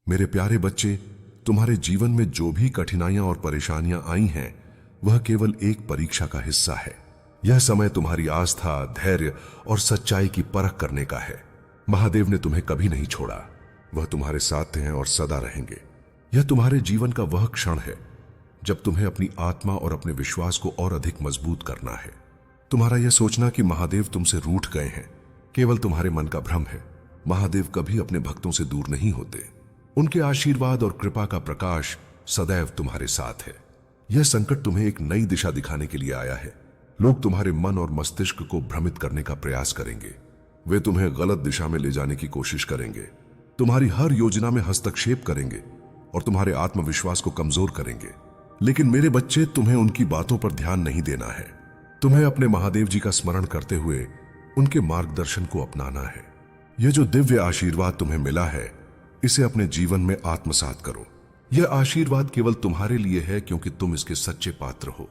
मेरे प्यारे बच्चे, तुम्हारे जीवन में जो भी कठिनाइयां और परेशानियां आई हैं, वह केवल एक परीक्षा का हिस्सा है। यह समय तुम्हारी आस्था, धैर्य और सच्चाई की परख करने का है। महादेव ने तुम्हें कभी नहीं छोड़ा। वह तुम्हारे साथ हैं और सदा रहेंगे। यह तुम्हारे जीवन का वह क्षण है जब तुम्हें अपनी आत्मा और अपने विश्वास को और अधिक मजबूत करना है। तुम्हारा यह सोचना कि महादेव तुमसे रूठ गए हैं केवल तुम्हारे मन का भ्रम है। महादेव कभी अपने भक्तों से दूर नहीं होते। उनके आशीर्वाद और कृपा का प्रकाश सदैव तुम्हारे साथ है। यह संकट तुम्हें एक नई दिशा दिखाने के लिए आया है। लोग तुम्हारे मन और मस्तिष्क को भ्रमित करने का प्रयास करेंगे। वे तुम्हें गलत दिशा में ले जाने की कोशिश करेंगे, तुम्हारी हर योजना में हस्तक्षेप करेंगे और तुम्हारे आत्मविश्वास को कमजोर करेंगे। लेकिन मेरे बच्चे, तुम्हें उनकी बातों पर ध्यान नहीं देना है। तुम्हें अपने महादेव जी का स्मरण करते हुए उनके मार्गदर्शन को अपनाना है। यह जो दिव्य आशीर्वाद तुम्हें मिला है, इसे अपने जीवन में आत्मसात करो। यह आशीर्वाद केवल तुम्हारे लिए है क्योंकि तुम इसके सच्चे पात्र हो।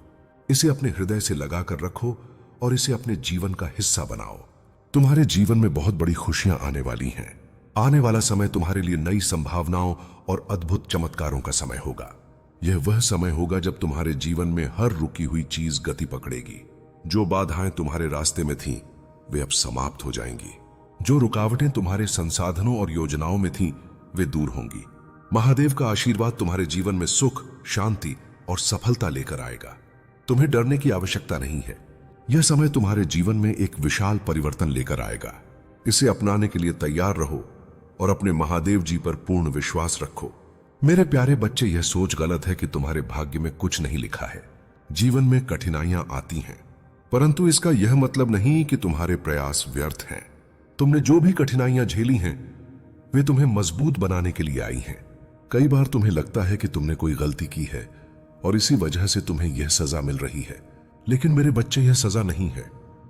इसे अपने हृदय से लगाकर रखो और इसे अपने जीवन का हिस्सा बनाओ। तुम्हारे जीवन में बहुत बड़ी खुशियां आने वाली हैं। आने वाला समय तुम्हारे लिए नई संभावनाओं और अद्भुत चमत्कारों का समय होगा। यह वह समय होगा जब तुम्हारे जीवन में हर रुकी हुई चीज गति पकड़ेगी। जो बाधाएं तुम्हारे रास्ते में थीं, वे अब समाप्त हो जाएंगी। जो रुकावटें तुम्हारे संसाधनों और योजनाओं में थीं, वे दूर होंगी। महादेव का आशीर्वाद तुम्हारे जीवन में सुख, शांति और सफलता लेकर आएगा। तुम्हें डरने की आवश्यकता नहीं है। यह समय तुम्हारे जीवन में एक विशाल परिवर्तन लेकर आएगा। इसे अपनाने के लिए तैयार रहो और अपने महादेव जी पर पूर्ण विश्वास रखो। मेरे प्यारे बच्चे, यह सोच गलत है कि तुम्हारे भाग्य में कुछ नहीं लिखा है। जीवन में कठिनाइयां आती हैं, परंतु इसका यह मतलब नहीं कि तुम्हारे प्रयास व्यर्थ हैं। तुमने जो भी कठिनाइयां झेली हैं, वे तुम्हें मजबूत बनाने के लिए आई हैं। कई बार तुम्हें लगता है कि तुमने कोई गलती की है और इसी वजह से तुम्हें यह सजा मिल रही है। लेकिन मेरे बच्चे, यह सजा नहीं है,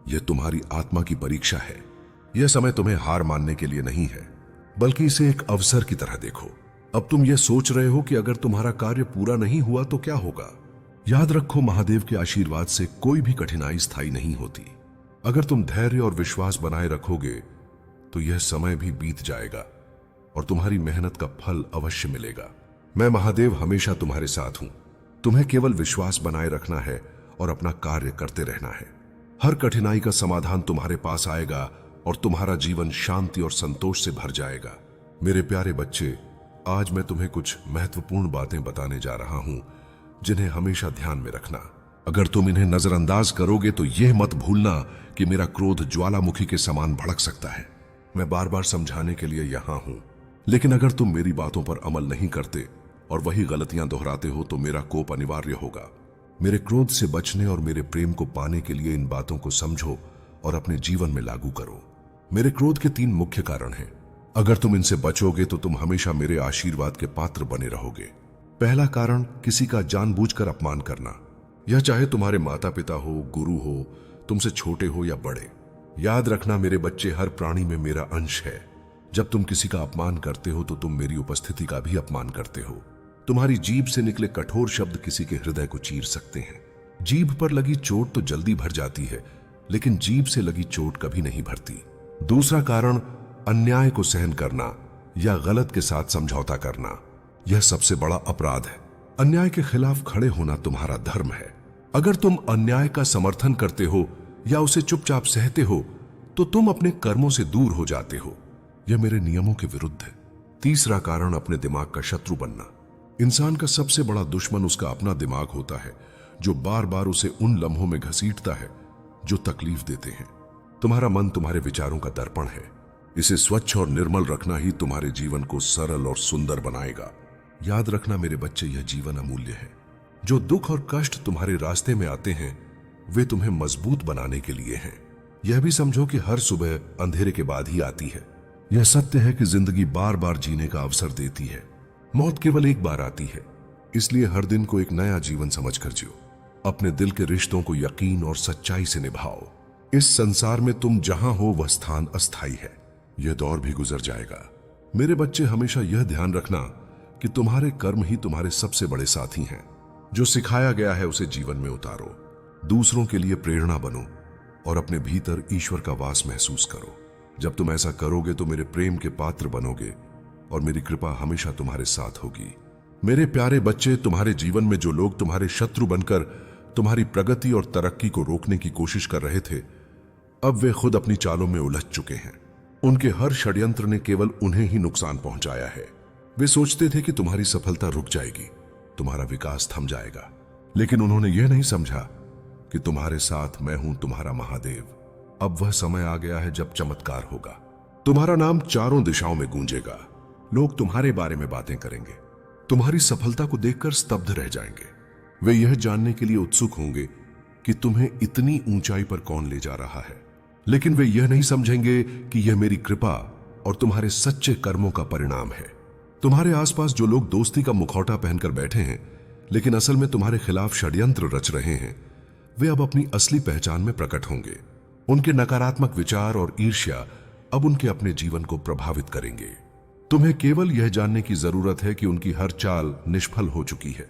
यह तुम्हारी आत्मा की परीक्षा है। यह समय तुम्हें हार मानने के लिए नहीं है, बल्कि इसे एक अवसर की तरह देखो। अब तुम यह सोच रहे हो कि अगर तुम्हारा कार्य पूरा नहीं हुआ तो क्या होगा। याद रखो, महादेव के आशीर्वाद से कोई भी कठिनाई स्थायी नहीं होती। अगर तुम धैर्य और विश्वास बनाए रखोगे तो यह समय भी बीत जाएगा और तुम्हारी मेहनत का फल अवश्य मिलेगा। मैं महादेव हमेशा तुम्हारे साथ हूं। तुम्हें केवल विश्वास बनाए रखना है और अपना कार्य करते रहना है। हर कठिनाई का समाधान तुम्हारे पास आएगा और तुम्हारा जीवन शांति और संतोष से भर जाएगा। मेरे प्यारे बच्चे, आज मैं तुम्हें कुछ महत्वपूर्ण बातें बताने जा रहा हूं जिन्हें हमेशा ध्यान में रखना। अगर तुम इन्हें नजरअंदाज करोगे तो यह मत भूलना कि मेरा क्रोध ज्वालामुखी के समान भड़क सकता है। मैं बार बार समझाने के लिए यहां हूं, लेकिन अगर तुम मेरी बातों पर अमल नहीं करते और वही गलतियां दोहराते हो तो मेरा कोप अनिवार्य होगा। मेरे क्रोध से बचने और मेरे प्रेम को पाने के लिए इन बातों को समझो और अपने जीवन में लागू करो। मेरे क्रोध के 3 मुख्य कारण हैं। अगर तुम इनसे बचोगे तो तुम हमेशा मेरे आशीर्वाद के पात्र बने रहोगे। पहला कारण, किसी का जानबूझकर अपमान करना। यह चाहे तुम्हारे माता पिता हो, गुरु हो, तुमसे छोटे हो या बड़े। याद रखना मेरे बच्चे, हर प्राणी में मेरा अंश है। जब तुम किसी का अपमान करते हो तो तुम मेरी उपस्थिति का भी अपमान करते हो। तुम्हारी जीभ से निकले कठोर शब्द किसी के हृदय को चीर सकते हैं। जीभ पर लगी चोट तो जल्दी भर जाती है, लेकिन जीभ से लगी चोट कभी नहीं भरती। दूसरा कारण, अन्याय को सहन करना या गलत के साथ समझौता करना। यह सबसे बड़ा अपराध है। अन्याय के खिलाफ खड़े होना तुम्हारा धर्म है। अगर तुम अन्याय का समर्थन करते हो या उसे चुपचाप सहते हो तो तुम अपने कर्मों से दूर हो जाते हो। यह मेरे नियमों के विरुद्ध है। तीसरा कारण, अपने दिमाग का शत्रु बनना। इंसान का सबसे बड़ा दुश्मन उसका अपना दिमाग होता है, जो बार बार उसे उन लम्हों में घसीटता है जो तकलीफ देते हैं। तुम्हारा मन तुम्हारे विचारों का दर्पण है। इसे स्वच्छ और निर्मल रखना ही तुम्हारे जीवन को सरल और सुंदर बनाएगा। याद रखना मेरे बच्चे, यह जीवन अमूल्य है। जो दुख और कष्ट तुम्हारे रास्ते में आते हैं, वे तुम्हें मजबूत बनाने के लिए हैं। यह भी समझो कि हर सुबह अंधेरे के बाद ही आती है। यह सत्य है कि जिंदगी बार बार जीने का अवसर देती है। मौत केवल एक बार आती है, इसलिए हर दिन को एक नया जीवन समझकर जियो। अपने दिल के रिश्तों को यकीन और सच्चाई से निभाओ। इस संसार में तुम जहां हो वह स्थान अस्थायी है। यह दौर भी गुजर जाएगा। मेरे बच्चे, हमेशा यह ध्यान रखना कि तुम्हारे कर्म ही तुम्हारे सबसे बड़े साथी हैं। जो सिखाया गया है उसे जीवन में उतारो। दूसरों के लिए प्रेरणा बनो और अपने भीतर ईश्वर का वास महसूस करो। जब तुम ऐसा करोगे तो मेरे प्रेम के पात्र बनोगे और मेरी कृपा हमेशा तुम्हारे साथ होगी। मेरे प्यारे बच्चे, तुम्हारे जीवन में जो लोग तुम्हारे शत्रु बनकर तुम्हारी प्रगति और तरक्की को रोकने की कोशिश कर रहे थे, अब वे खुद अपनी चालों में उलझ चुके हैं। उनके हर षड्यंत्र ने केवल उन्हें ही नुकसान पहुंचाया है। वे सोचते थे कि तुम्हारी सफलता रुक जाएगी, तुम्हारा विकास थम जाएगा, लेकिन उन्होंने यह नहीं समझा कि तुम्हारे साथ मैं हूं, तुम्हारा महादेव। अब वह समय आ गया है जब चमत्कार होगा। तुम्हारा नाम चारों दिशाओं में गूंजेगा। लोग तुम्हारे बारे में बातें करेंगे, तुम्हारी सफलता को देखकर स्तब्ध रह जाएंगे। वे यह जानने के लिए उत्सुक होंगे कि तुम्हें इतनी ऊंचाई पर कौन ले जा रहा है, लेकिन वे यह नहीं समझेंगे कि यह मेरी कृपा और तुम्हारे सच्चे कर्मों का परिणाम है। तुम्हारे आसपास जो लोग दोस्ती का मुखौटा पहनकर बैठे हैं, लेकिन असल में तुम्हारे खिलाफ षड्यंत्र रच रहे हैं, वे अब अपनी असली पहचान में प्रकट होंगे। उनके नकारात्मक विचार और ईर्ष्या अब उनके अपने जीवन को प्रभावित करेंगे। तुम्हें केवल यह जानने की जरूरत है कि उनकी हर चाल निष्फल हो चुकी है।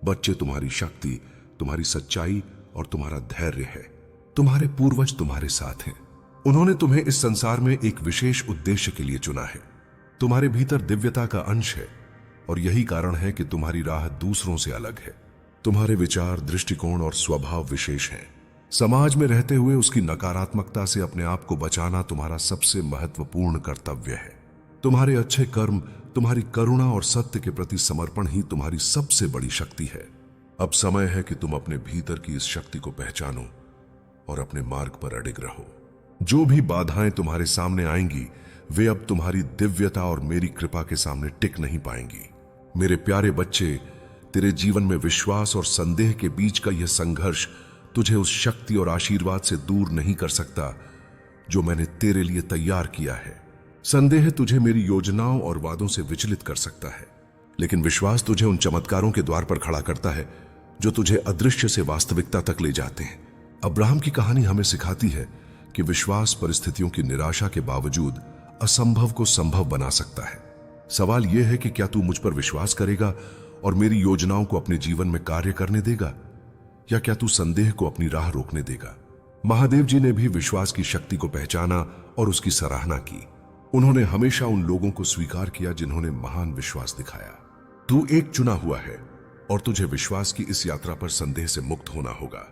बच्चे, तुम्हारी शक्ति, तुम्हारी सच्चाई और तुम्हारा धैर्य है। तुम्हारे पूर्वज तुम्हारे साथ हैं। उन्होंने तुम्हें इस संसार में एक विशेष उद्देश्य के लिए चुना है। तुम्हारे भीतर दिव्यता का अंश है और यही कारण है कि तुम्हारी राह दूसरों से अलग है। तुम्हारे विचार, दृष्टिकोण और स्वभाव विशेष हैं। समाज में रहते हुए उसकी नकारात्मकता से अपने आप को बचाना तुम्हारा सबसे महत्वपूर्ण कर्तव्य है। तुम्हारे अच्छे कर्म, तुम्हारी करुणा और सत्य के प्रति समर्पण ही तुम्हारी सबसे बड़ी शक्ति है। अब समय है कि तुम अपने भीतर की इस शक्ति को पहचानो और अपने मार्ग पर अडिग रहो। जो भी बाधाएं तुम्हारे सामने आएंगी, वे अब तुम्हारी दिव्यता और मेरी कृपा के सामने टिक नहीं पाएंगी। मेरे प्यारे बच्चे, तेरे जीवन में विश्वास और संदेह के बीच का यह संघर्ष तुझे उस शक्ति और आशीर्वाद से दूर नहीं कर सकता जो मैंने तेरे लिए तैयार किया है। संदेह तुझे मेरी योजनाओं और वादों से विचलित कर सकता है, लेकिन विश्वास तुझे उन चमत्कारों के द्वार पर खड़ा करता है जो तुझे अदृश्य से वास्तविकता तक ले जाते हैं। अब्राहम की कहानी हमें सिखाती है कि विश्वास परिस्थितियों की निराशा के बावजूद असंभव को संभव बना सकता है। सवाल यह है कि क्या तू मुझ पर विश्वास करेगा और मेरी योजनाओं को अपने जीवन में कार्य करने देगा, या क्या तू संदेह को अपनी राह रोकने देगा। महादेव जी ने भी विश्वास की शक्ति को पहचाना और उसकी सराहना की। उन्होंने हमेशा उन लोगों को स्वीकार किया जिन्होंने महान विश्वास दिखाया। तू एक चुना हुआ है और तुझे विश्वास की इस यात्रा पर संदेह से मुक्त होना होगा।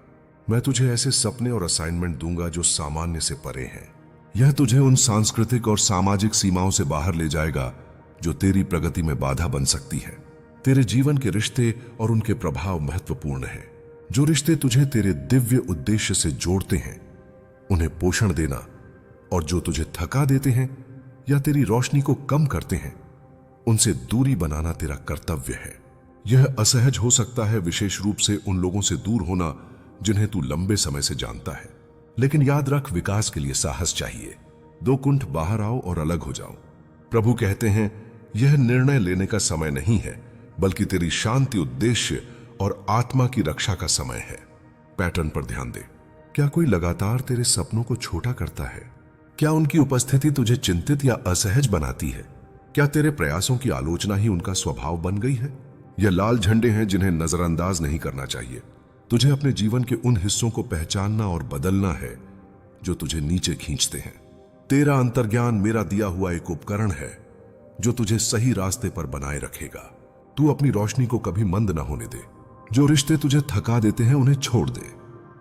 मैं तुझे ऐसे सपने और असाइनमेंट दूंगा जो सामान्य से परे हैं। यह तुझे उन सांस्कृतिक और सामाजिक सीमाओं से बाहर ले जाएगा जो तेरी प्रगति में बाधा बन सकती है। तेरे जीवन के रिश्ते और उनके प्रभाव महत्वपूर्ण है। जो रिश्ते तुझे तेरे दिव्य उद्देश्य से जोड़ते हैं, उन्हें पोषण देना, और जो तुझे थका देते हैं या तेरी रोशनी को कम करते हैं, उनसे दूरी बनाना तेरा कर्तव्य है। यह असहज हो सकता है, विशेष रूप से उन लोगों से दूर होना जिन्हें तू लंबे समय से जानता है। लेकिन याद रख, विकास के लिए साहस चाहिए। दो कुंठ बाहर आओ और अलग हो जाओ। प्रभु कहते हैं, यह निर्णय लेने का समय नहीं है, बल्कि तेरी शांति, उद्देश्य और आत्मा की रक्षा का समय है। पैटर्न पर ध्यान दे। क्या कोई लगातार तेरे सपनों को छोटा करता है? क्या उनकी उपस्थिति तुझे चिंतित या असहज बनाती है? क्या तेरे प्रयासों की आलोचना ही उनका स्वभाव बन गई है? यह लाल झंडे हैं जिन्हें नजरअंदाज नहीं करना चाहिए। तुझे अपने जीवन के उन हिस्सों को पहचानना और बदलना है जो तुझे नीचे खींचते हैं। तेरा अंतर्ज्ञान मेरा दिया हुआ एक उपकरण है जो तुझे सही रास्ते पर बनाए रखेगा। तू अपनी रोशनी को कभी मंद ना होने दे। जो रिश्ते तुझे थका देते हैं, उन्हें छोड़ दे।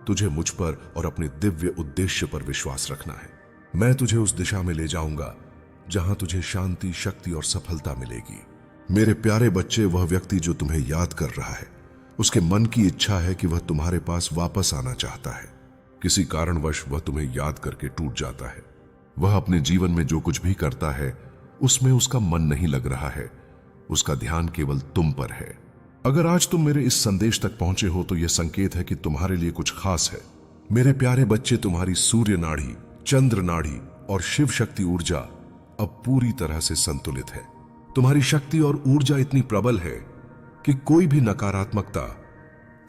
तुझे मुझ पर और अपने दिव्य उद्देश्य पर विश्वास रखना है। मैं तुझे उस दिशा में ले जाऊंगा जहां तुझे शांति, शक्ति और सफलता मिलेगी। मेरे प्यारे बच्चे, वह व्यक्ति जो तुम्हें याद कर रहा है, उसके मन की इच्छा है कि वह तुम्हारे पास वापस आना चाहता है। किसी कारणवश वह तुम्हें याद करके टूट जाता है। वह अपने जीवन में जो कुछ भी करता है, उसमें उसका मन नहीं लग रहा है। उसका ध्यान केवल तुम पर है। अगर आज तुम मेरे इस संदेश तक पहुंचे हो तो यह संकेत है कि तुम्हारे लिए कुछ खास है। मेरे प्यारे बच्चे, तुम्हारी सूर्य नाड़ी, चंद्र नाड़ी और शिव शक्ति ऊर्जा अब पूरी तरह से संतुलित है। तुम्हारी शक्ति और ऊर्जा इतनी प्रबल है कि कोई भी नकारात्मकता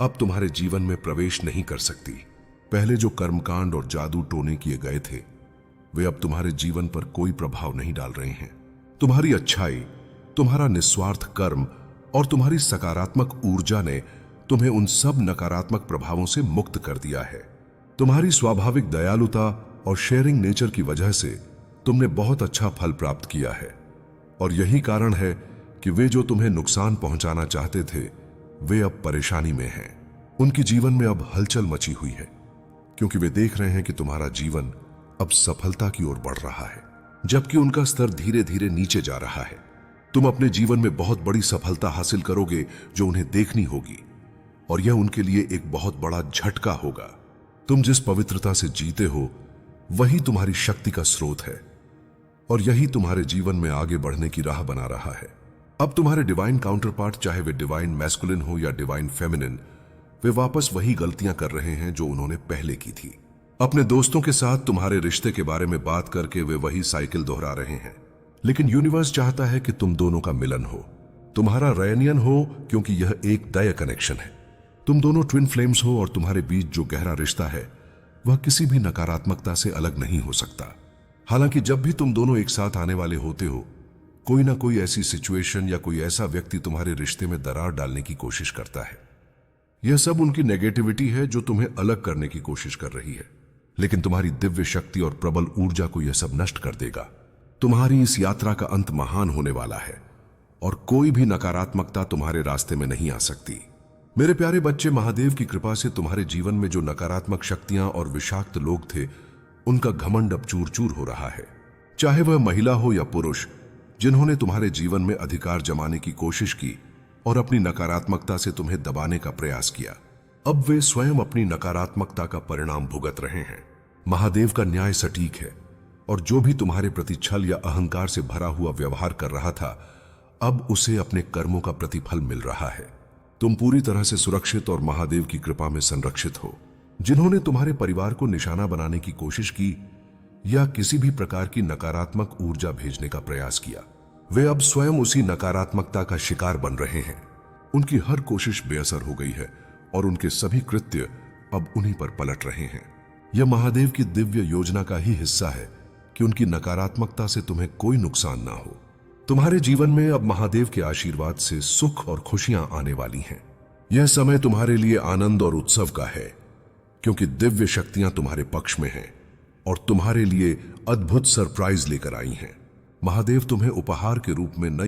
अब तुम्हारे जीवन में प्रवेश नहीं कर सकती। पहले जो कर्मकांड और जादू टोने किए गए थे, वे अब तुम्हारे जीवन पर कोई प्रभाव नहीं डाल रहे हैं। तुम्हारी अच्छाई, तुम्हारा निस्वार्थ कर्म और तुम्हारी सकारात्मक ऊर्जा ने तुम्हें उन सब नकारात्मक प्रभावों से मुक्त कर दिया है। तुम्हारी स्वाभाविक दयालुता और शेयरिंग नेचर की वजह से तुमने बहुत अच्छा फल प्राप्त किया है। और यही कारण है कि वे जो तुम्हें नुकसान पहुंचाना चाहते थे वे अब परेशानी में हैं। उनके जीवन में अब हलचल मची हुई है क्योंकि वे देख रहे हैं कि तुम्हारा जीवन अब सफलता की ओर बढ़ रहा है, जबकि उनका स्तर धीरे धीरे नीचे जा रहा है। तुम अपने जीवन में बहुत बड़ी सफलता हासिल करोगे जो उन्हें देखनी होगी, और यह उनके लिए एक बहुत बड़ा झटका होगा। तुम जिस पवित्रता से जीते हो वही तुम्हारी शक्ति का स्रोत है, और यही तुम्हारे जीवन में आगे बढ़ने की राह बना रहा है। अब तुम्हारे डिवाइन काउंटर पार्ट, चाहे वे डिवाइन मैस्कुलिन हो या डिवाइन फेमिनिन, वे वापस वही गलतियां कर रहे हैं जो उन्होंने पहले की थी। अपने दोस्तों के साथ तुम्हारे रिश्ते के बारे में बात करके वे वही साइकिल दोहरा रहे हैं। लेकिन यूनिवर्स चाहता है कि तुम दोनों का मिलन हो, तुम्हारा रेनियन हो, क्योंकि यह एक दया कनेक्शन है। तुम दोनों ट्विन फ्लेम्स हो और तुम्हारे बीच जो गहरा रिश्ता है वह किसी भी नकारात्मकता से अलग नहीं हो सकता। हालांकि जब भी तुम दोनों एक साथ आने वाले होते हो, कोई ना कोई ऐसी सिचुएशन या कोई ऐसा व्यक्ति तुम्हारे रिश्ते में दरार डालने की कोशिश करता है। यह सब उनकी नेगेटिविटी है जो तुम्हें अलग करने की कोशिश कर रही है, लेकिन तुम्हारी दिव्य शक्ति और प्रबल ऊर्जा को यह सब नष्ट कर देगा। तुम्हारी इस यात्रा का अंत महान होने वाला है और कोई भी नकारात्मकता तुम्हारे रास्ते में नहीं आ सकती। मेरे प्यारे बच्चे, महादेव की कृपा से तुम्हारे जीवन में जो नकारात्मक शक्तियां और विषाक्त लोग थे उनका घमंड अब चूर चूर हो रहा है। चाहे वह महिला हो या पुरुष, जिन्होंने तुम्हारे जीवन में अधिकार जमाने की कोशिश की और अपनी नकारात्मकता से तुम्हें दबाने का प्रयास किया, अब वे स्वयं अपनी नकारात्मकता का परिणाम भुगत रहे हैं। महादेव का न्याय सटीक है और जो भी तुम्हारे प्रति छल या अहंकार से भरा हुआ व्यवहार कर रहा था, अब उसे अपने कर्मों का प्रतिफल मिल रहा है। तुम पूरी तरह से सुरक्षित और महादेव की कृपा में संरक्षित हो। जिन्होंने तुम्हारे परिवार को निशाना बनाने की कोशिश की या किसी भी प्रकार की नकारात्मक ऊर्जा भेजने का प्रयास किया, वे अब स्वयं उसी नकारात्मकता का शिकार बन रहे हैं। उनकी हर कोशिश बेअसर हो गई है और उनके सभी कृत्य अब उन्हीं पर पलट रहे हैं। यह महादेव की दिव्य योजना का ही हिस्सा है कि उनकी नकारात्मकता से तुम्हें कोई नुकसान ना हो। तुम्हारे जीवन में अब महादेव के आशीर्वाद से सुख और खुशियां आने वाली हैं। यह समय तुम्हारे लिए आनंद और उत्सव का है, क्योंकि दिव्य शक्तियां तुम्हारे पक्ष में हैं और तुम्हारे लिए अद्भुत सरप्राइज लेकर आई हैं। महादेव तुम्हें उपहार के रूप में नई